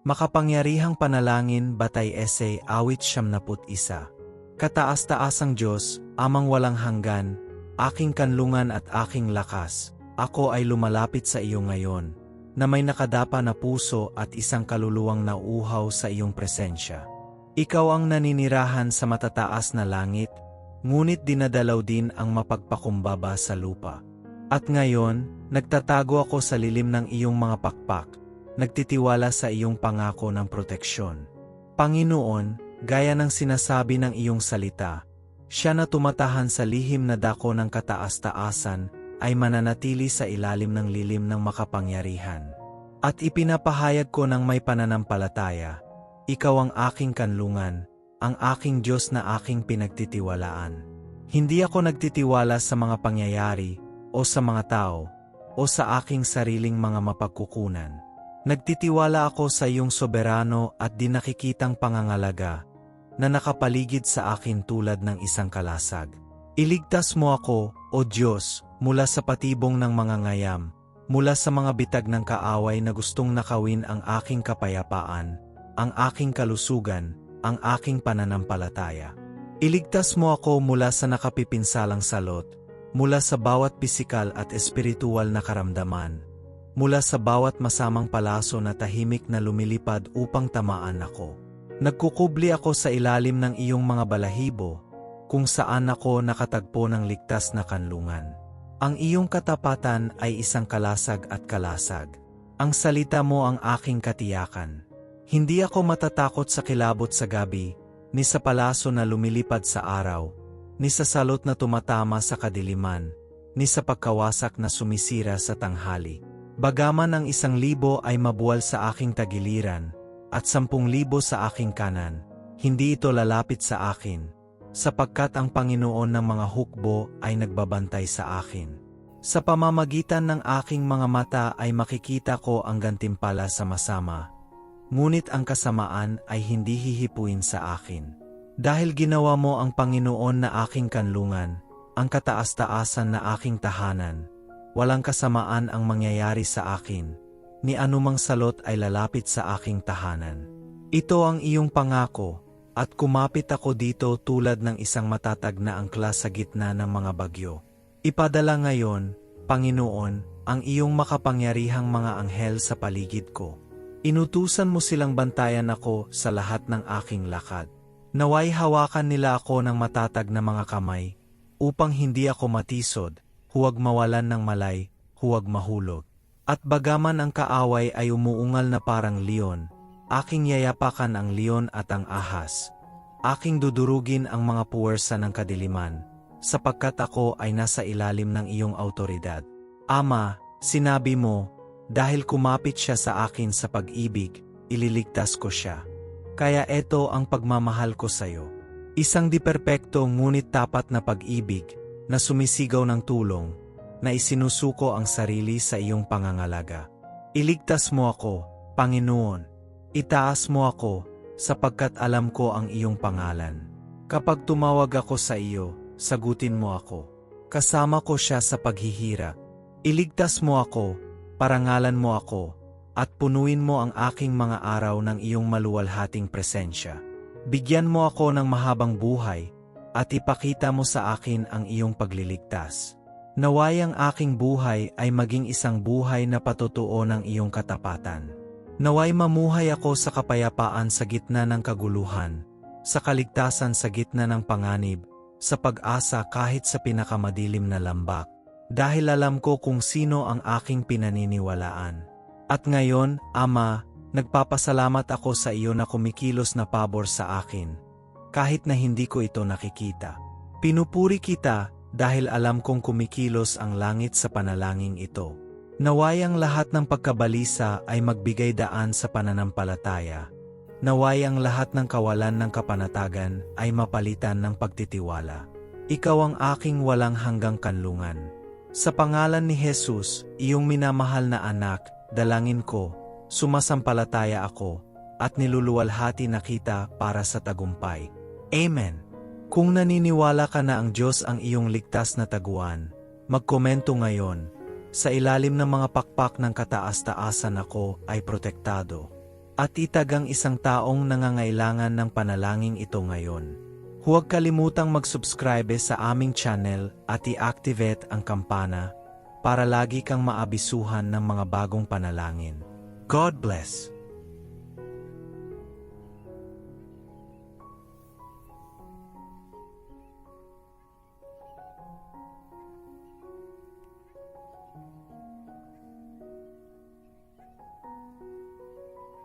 Makapangyarihang panalangin, Batay Essay, awit 71. Kataas-taasang Diyos, amang walang hanggan, aking kanlungan at aking lakas, ako ay lumalapit sa iyo ngayon, na may nakadapa na puso at isang kaluluwang nauuhaw sa iyong presensya. Ikaw ang naninirahan sa matataas na langit, ngunit dinadalaw din ang mapagpakumbaba sa lupa. At ngayon, nagtatago ako sa lilim ng iyong mga pakpak, nagtitiwala sa iyong pangako ng proteksyon. Panginoon, gaya ng sinasabi ng iyong salita, siya na tumatahan sa lihim na dako ng kataas-taasan ay mananatili sa ilalim ng lilim ng makapangyarihan. At ipinapahayag ko ng may pananampalataya, ikaw ang aking kanlungan, ang aking Diyos na aking pinagtitiwalaan. Hindi ako nagtitiwala sa mga pangyayari, o sa mga tao, o sa aking sariling mga mapagkukunan. Nagtitiwala ako sa iyong soberano at di nakikitang pangangalaga na nakapaligid sa akin tulad ng isang kalasag. Iligtas mo ako, O Diyos, mula sa patibong ng mga ngayam, mula sa mga bitag ng kaaway na gustong nakawin ang aking kapayapaan, ang aking kalusugan, ang aking pananampalataya. Iligtas mo ako mula sa nakapipinsalang salot, mula sa bawat pisikal at espiritual na karamdaman, mula sa bawat masamang palaso na tahimik na lumilipad upang tamaan ako. Nagkukubli ako sa ilalim ng iyong mga balahibo, kung saan ako nakatagpo ng ligtas na kanlungan. Ang iyong katapatan ay isang kalasag at kalasag. Ang salita mo ang aking katiyakan. Hindi ako matatakot sa kilabot sa gabi, ni sa palaso na lumilipad sa araw, ni sa salot na tumatama sa kadiliman, ni sa pagkawasak na sumisira sa tanghali. Bagaman ang 1,000 ay mabuwal sa aking tagiliran, at 10,000 sa aking kanan, hindi ito lalapit sa akin, sapagkat ang Panginoon ng mga hukbo ay nagbabantay sa akin. Sa pamamagitan ng aking mga mata ay makikita ko ang gantimpala sa masama, ngunit ang kasamaan ay hindi hihipuin sa akin. Dahil ginawa mo ang Panginoon na aking kanlungan, ang kataas-taasan na aking tahanan, walang kasamaan ang mangyayari sa akin, ni anumang salot ay lalapit sa aking tahanan. Ito ang iyong pangako, at kumapit ako dito tulad ng isang matatag na angkla sa gitna ng mga bagyo. Ipadala ngayon, Panginoon, ang iyong makapangyarihang mga anghel sa paligid ko. Inutusan mo silang bantayan ako sa lahat ng aking lakad. Naway hawakan nila ako ng matatag na mga kamay, upang hindi ako matisod, huwag mawalan ng malay, huwag mahulog. At bagaman ang kaaway ay umuungal na parang leon, aking yayapakan ang leon at ang ahas. Aking dudurugin ang mga puwersa ng kadiliman, sapagkat ako ay nasa ilalim ng iyong autoridad. Ama, sinabi mo, dahil kumapit siya sa akin sa pag-ibig, ililigtas ko siya. Kaya eto ang pagmamahal ko sa iyo. Isang di perpekto ngunit tapat na pag-ibig, na sumisigaw ng tulong, na isinusuko ang sarili sa iyong pangangalaga. Iligtas mo ako, Panginoon. Itaas mo ako, sapagkat alam ko ang iyong pangalan. Kapag tumawag ako sa iyo, sagutin mo ako. Kasama ko siya sa paghihirap. Iligtas mo ako, parangalan mo ako, at punuin mo ang aking mga araw ng iyong maluwalhating presensya. Bigyan mo ako ng mahabang buhay, at ipakita mo sa akin ang iyong pagliligtas. Naway ang aking buhay ay maging isang buhay na patutuo ng iyong katapatan. Naway mamuhay ako sa kapayapaan sa gitna ng kaguluhan, sa kaligtasan sa gitna ng panganib, sa pag-asa kahit sa pinakamadilim na lambak, dahil alam ko kung sino ang aking pinaniniwalaan. At ngayon, Ama, nagpapasalamat ako sa iyo na kumikilos na pabor sa akin, kahit na hindi ko ito nakikita. Pinupuri kita dahil alam kong kumikilos ang langit sa panalangin ito. Naway ang lahat ng pagkabalisa ay magbigay daan sa pananampalataya. Naway ang lahat ng kawalan ng kapanatagan ay mapalitan ng pagtitiwala. Ikaw ang aking walang hanggang kanlungan. Sa pangalan ni Jesus, iyong minamahal na anak, dalangin ko, sumasampalataya ako, at niluluwalhati na kita para sa tagumpay. Amen. Kung naniniwala ka na ang Diyos ang iyong ligtas na taguan, magkomento ngayon. Sa ilalim ng mga pakpak ng kataas-taasan ako ay protektado. At itagang isang taong nangangailangan ng panalangin ito ngayon. Huwag kalimutang mag-subscribe sa aming channel at i-activate ang kampana para lagi kang maabisuhan ng mga bagong panalangin. God bless!